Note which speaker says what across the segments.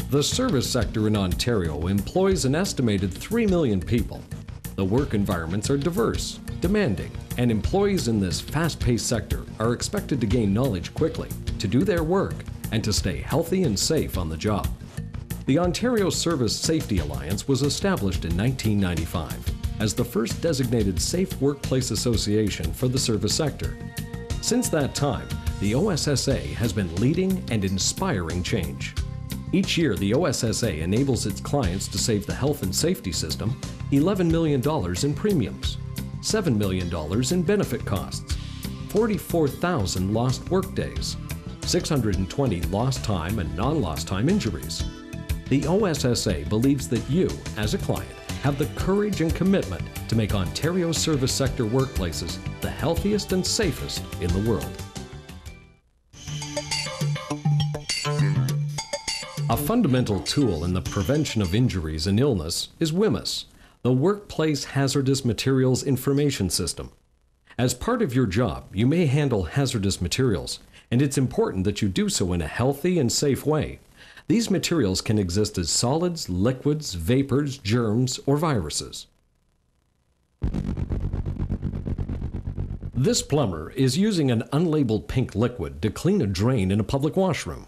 Speaker 1: The service sector in Ontario employs an estimated 3 million people. The work environments are diverse, demanding, and employees in this fast-paced sector are expected to gain knowledge quickly, to do their work, and to stay healthy and safe on the job. The Ontario Service Safety Alliance was established in 1995 as the first designated safe workplace association for the service sector. Since that time, the OSSA has been leading and inspiring change. Each year, the OSSA enables its clients to save the health and safety system $11 million in premiums, $7 million in benefit costs, 44,000 lost workdays, 620 lost time and non-lost time injuries. The OSSA believes that you, as a client, have the courage and commitment to make Ontario's service sector workplaces the healthiest and safest in the world. A fundamental tool in the prevention of injuries and illness is Whmis, the Workplace Hazardous Materials Information System. As part of your job, you may handle hazardous materials, and it's important that you do so in a healthy and safe way. These materials can exist as solids, liquids, vapors, germs, or viruses. This plumber is using an unlabeled pink liquid to clean a drain in a public washroom.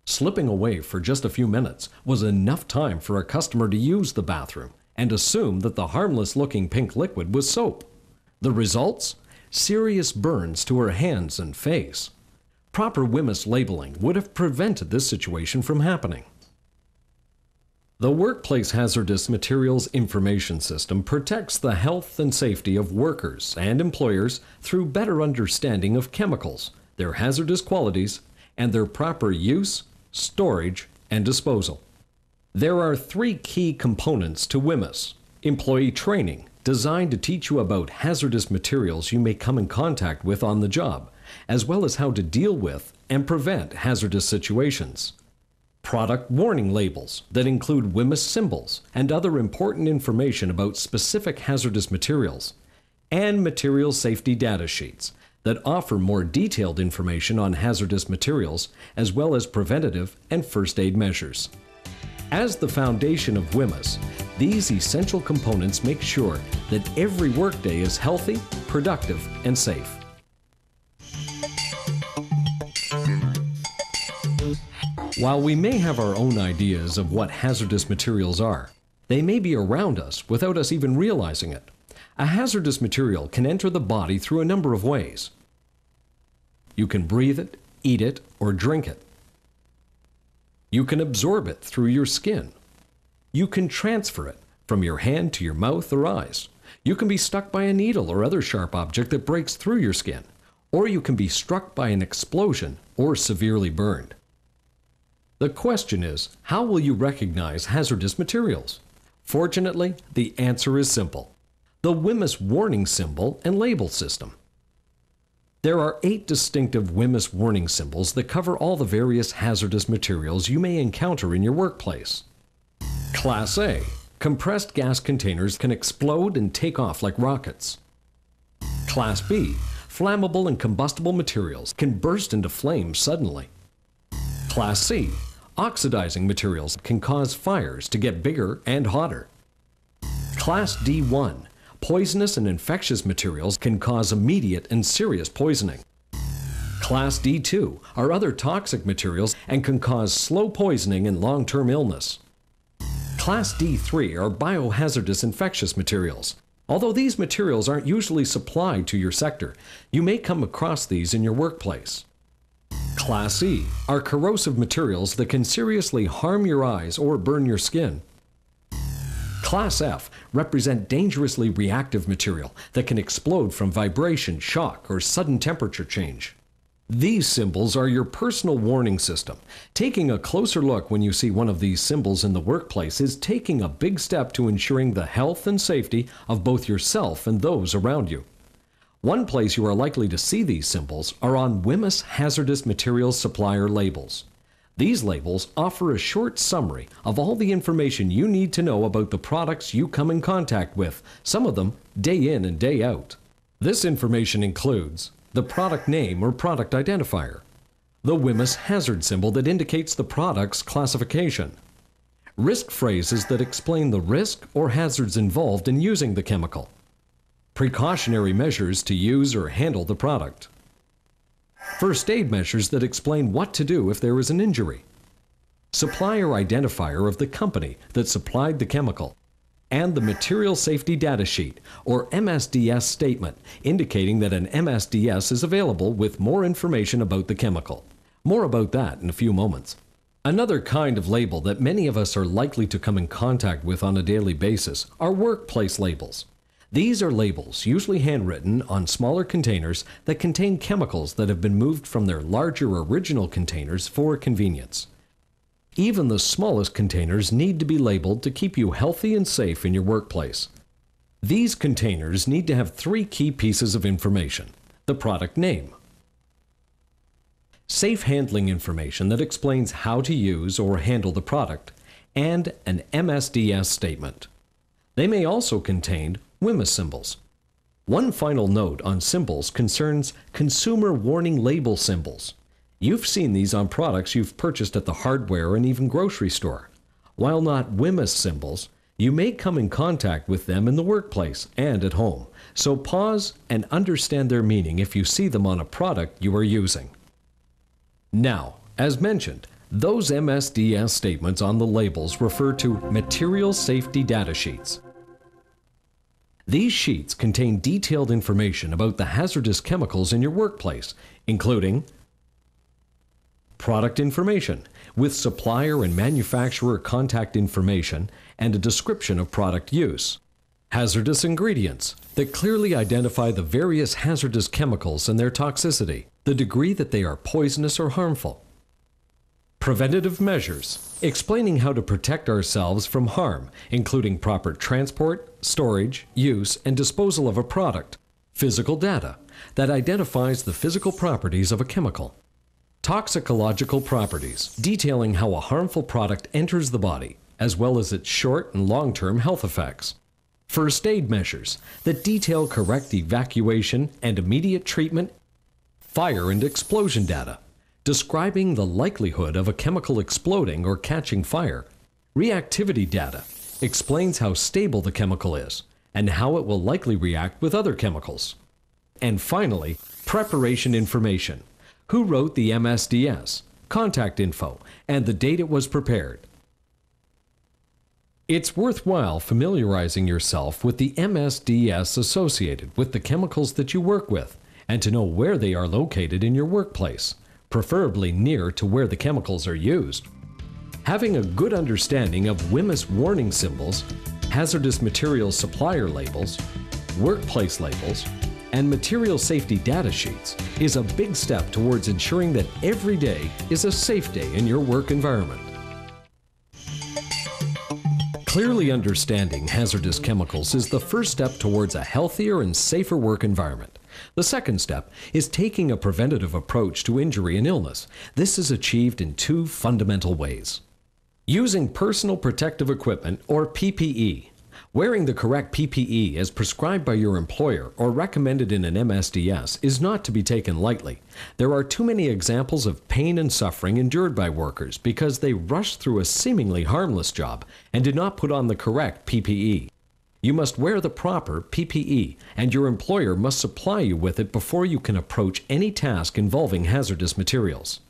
Speaker 1: Slipping away for just a few minutes was enough time for a customer to use the bathroom and assume that the harmless-looking pink liquid was soap. The results? Serious burns to her hands and face. Proper Whmis labeling would have prevented this situation from happening. The Workplace Hazardous Materials Information System protects the health and safety of workers and employers through better understanding of chemicals, their hazardous qualities, and their proper use, storage, and disposal. There are 3 key components to Whmis. Employee training, designed to teach you about hazardous materials you may come in contact with on the job, as well as how to deal with and prevent hazardous situations. Product warning labels that include Whmis symbols and other important information about specific hazardous materials, and material safety data sheets that offer more detailed information on hazardous materials as well as preventative and first aid measures. As the foundation of Whmis, these essential components make sure that every workday is healthy, productive, and safe. While we may have our own ideas of what hazardous materials are, they may be around us without us even realizing it. A hazardous material can enter the body through a number of ways. You can breathe it, eat it, or drink it. You can absorb it through your skin. You can transfer it from your hand to your mouth or eyes. You can be stuck by a needle or other sharp object that breaks through your skin, or you can be struck by an explosion or severely burned. The question is, how will you recognize hazardous materials? Fortunately, the answer is simple: the Whmis warning symbol and label system. There are 8 distinctive Whmis warning symbols that cover all the various hazardous materials you may encounter in your workplace. Class A: compressed gas containers can explode and take off like rockets. Class B: flammable and combustible materials can burst into flames suddenly. Class C: oxidizing materials can cause fires to get bigger and hotter. Class D1: poisonous and infectious materials can cause immediate and serious poisoning. Class D2 are other toxic materials and can cause slow poisoning and long-term illness. Class D3 are biohazardous infectious materials. Although these materials aren't usually supplied to your sector, you may come across these in your workplace. Class E are corrosive materials that can seriously harm your eyes or burn your skin. Class F represent dangerously reactive material that can explode from vibration, shock, or sudden temperature change. These symbols are your personal warning system. Taking a closer look when you see one of these symbols in the workplace is taking a big step to ensuring the health and safety of both yourself and those around you. One place you are likely to see these symbols are on Whmis hazardous materials supplier labels. These labels offer a short summary of all the information you need to know about the products you come in contact with, some of them day in and day out. This information includes the product name or product identifier, the Whmis hazard symbol that indicates the product's classification, Risk phrases that explain the risk or hazards involved in using the chemical. Precautionary measures to use or handle the product. First aid measures that explain what to do if there is an injury. Supplier identifier of the company that supplied the chemical. And the Material Safety Data Sheet, or MSDS statement, indicating that an MSDS is available with more information about the chemical. More about that in a few moments. Another kind of label that many of us are likely to come in contact with on a daily basis are workplace labels. These are labels, usually handwritten on smaller containers that contain chemicals that have been moved from their larger original containers for convenience. Even the smallest containers need to be labeled to keep you healthy and safe in your workplace. These containers need to have 3 key pieces of information: the product name, safe handling information that explains how to use or handle the product, and an MSDS statement. They may also contain Whmis symbols. One final note on symbols concerns consumer warning label symbols. You've seen these on products you've purchased at the hardware and even grocery store. While not Whmis symbols, you may come in contact with them in the workplace and at home, so pause and understand their meaning if you see them on a product you are using. Now, as mentioned, those MSDS statements on the labels refer to Material Safety Data Sheets. These sheets contain detailed information about the hazardous chemicals in your workplace, including product information with supplier and manufacturer contact information and a description of product use. Hazardous ingredients that clearly identify the various hazardous chemicals and their toxicity, the degree that they are poisonous or harmful. Preventative measures explaining how to protect ourselves from harm, including proper transport, storage, use, and disposal of a product. Physical data that identifies the physical properties of a chemical. Toxicological properties, detailing how a harmful product enters the body, as well as its short and long-term health effects. First aid measures that detail correct evacuation and immediate treatment. Fire and explosion data, describing the likelihood of a chemical exploding or catching fire. Reactivity data explains how stable the chemical is and how it will likely react with other chemicals. And finally, preparation information. Who wrote the MSDS, contact info, and the date it was prepared. It's worthwhile familiarizing yourself with the MSDS associated with the chemicals that you work with and to know where they are located in your workplace, preferably near to where the chemicals are used. Having a good understanding of Whmis warning symbols, hazardous materials supplier labels, workplace labels, and material safety data sheets is a big step towards ensuring that every day is a safe day in your work environment. Clearly understanding hazardous chemicals is the first step towards a healthier and safer work environment. The second step is taking a preventative approach to injury and illness. This is achieved in 2 fundamental ways. Using personal protective equipment, or PPE. Wearing the correct PPE as prescribed by your employer or recommended in an MSDS is not to be taken lightly. There are too many examples of pain and suffering endured by workers because they rushed through a seemingly harmless job and did not put on the correct PPE. You must wear the proper PPE, and your employer must supply you with it before you can approach any task involving hazardous materials.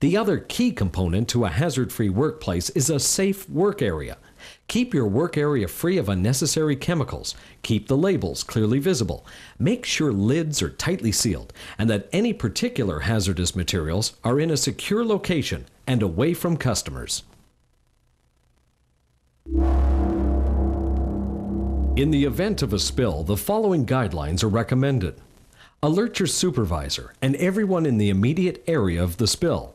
Speaker 1: The other key component to a hazard-free workplace is a safe work area. Keep your work area free of unnecessary chemicals. Keep the labels clearly visible. Make sure lids are tightly sealed and that any particular hazardous materials are in a secure location and away from customers. In the event of a spill, the following guidelines are recommended. Alert your supervisor and everyone in the immediate area of the spill.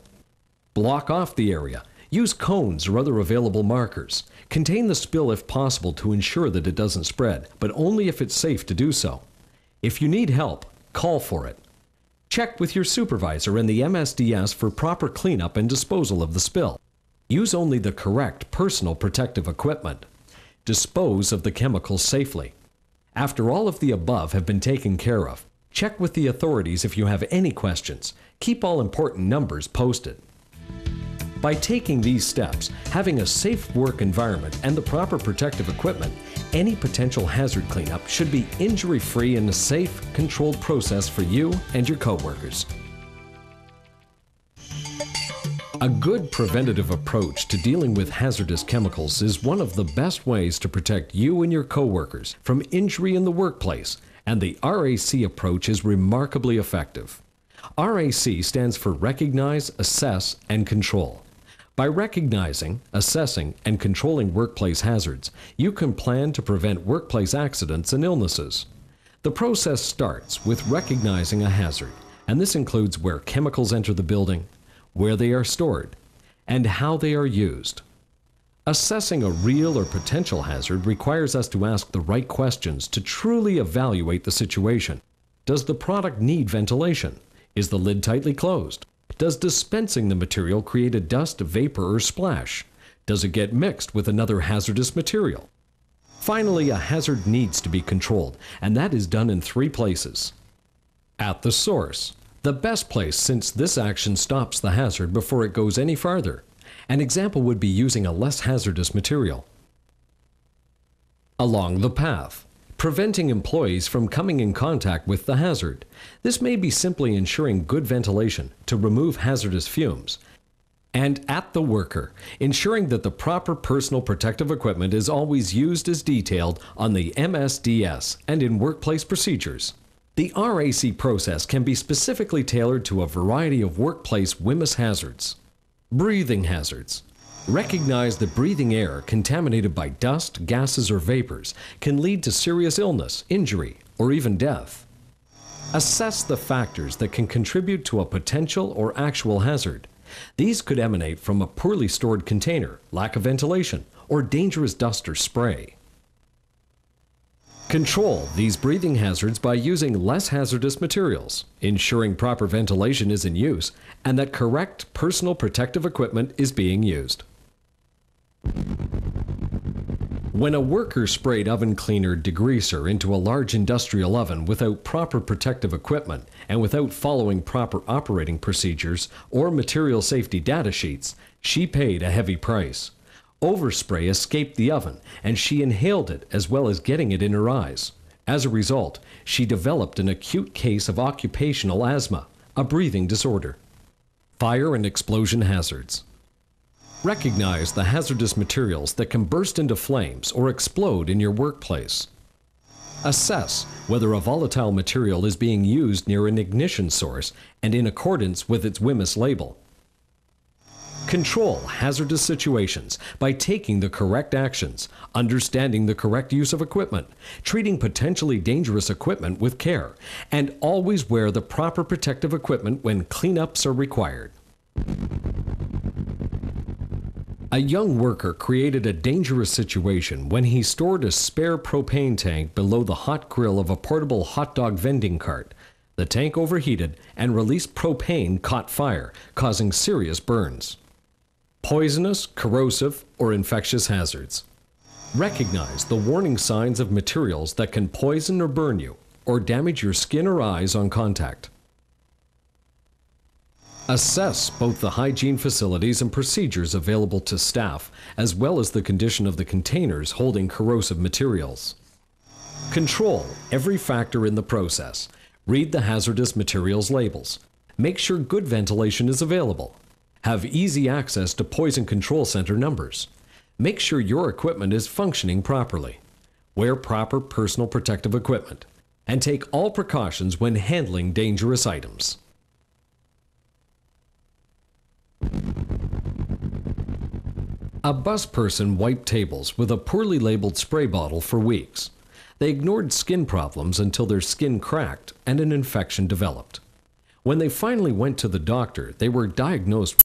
Speaker 1: Block off the area. Use cones or other available markers. Contain the spill if possible to ensure that it doesn't spread, but only if it's safe to do so. If you need help, call for it. Check with your supervisor and the MSDS for proper cleanup and disposal of the spill. Use only the correct personal protective equipment. Dispose of the chemicals safely. After all of the above have been taken care of, check with the authorities if you have any questions. Keep all important numbers posted. By taking these steps, having a safe work environment and the proper protective equipment, any potential hazard cleanup should be injury-free and a safe, controlled process for you and your coworkers. A good preventative approach to dealing with hazardous chemicals is one of the best ways to protect you and your coworkers from injury in the workplace, and the RAC approach is remarkably effective. RAC stands for Recognize, Assess, and Control. By recognizing, assessing, and controlling workplace hazards, you can plan to prevent workplace accidents and illnesses. The process starts with recognizing a hazard, and this includes where chemicals enter the building, where they are stored, and how they are used. Assessing a real or potential hazard requires us to ask the right questions to truly evaluate the situation. Does the product need ventilation? Is the lid tightly closed? Does dispensing the material create a dust, vapor, or splash? Does it get mixed with another hazardous material? Finally, a hazard needs to be controlled, and that is done in 3 places. At the source, the best place since this action stops the hazard before it goes any farther. An example would be using a less hazardous material. Along the path, preventing employees from coming in contact with the hazard. This may be simply ensuring good ventilation to remove hazardous fumes. And at the worker, ensuring that the proper personal protective equipment is always used as detailed on the MSDS and in workplace procedures. The RAC process can be specifically tailored to a variety of workplace Whmis hazards. Breathing hazards. Recognize that breathing air contaminated by dust, gases, or vapors can lead to serious illness, injury, or even death. Assess the factors that can contribute to a potential or actual hazard. These could emanate from a poorly stored container, lack of ventilation, or dangerous dust or spray. Control these breathing hazards by using less hazardous materials, ensuring proper ventilation is in use, and that correct personal protective equipment is being used. When a worker sprayed oven cleaner degreaser into a large industrial oven without proper protective equipment and without following proper operating procedures or material safety data sheets, she paid a heavy price. Overspray escaped the oven, and she inhaled it as well as getting it in her eyes. As a result, she developed an acute case of occupational asthma, a breathing disorder. Fire and explosion hazards. Recognize the hazardous materials that can burst into flames or explode in your workplace. Assess whether a volatile material is being used near an ignition source and in accordance with its Whmis label. Control hazardous situations by taking the correct actions, understanding the correct use of equipment, treating potentially dangerous equipment with care, and always wear the proper protective equipment when cleanups are required. A young worker created a dangerous situation when he stored a spare propane tank below the hot grill of a portable hot dog vending cart. The tank overheated and released propane caught fire, causing serious burns. Poisonous, corrosive, or infectious hazards. Recognize the warning signs of materials that can poison or burn you, or damage your skin or eyes on contact. Assess both the hygiene facilities and procedures available to staff, as well as the condition of the containers holding corrosive materials. Control every factor in the process. Read the hazardous materials labels. Make sure good ventilation is available. Have easy access to poison control center numbers. Make sure your equipment is functioning properly. Wear proper personal protective equipment. And take all precautions when handling dangerous items. A bus person wiped tables with a poorly labeled spray bottle for weeks. They ignored skin problems until their skin cracked and an infection developed. When they finally went to the doctor, they were diagnosed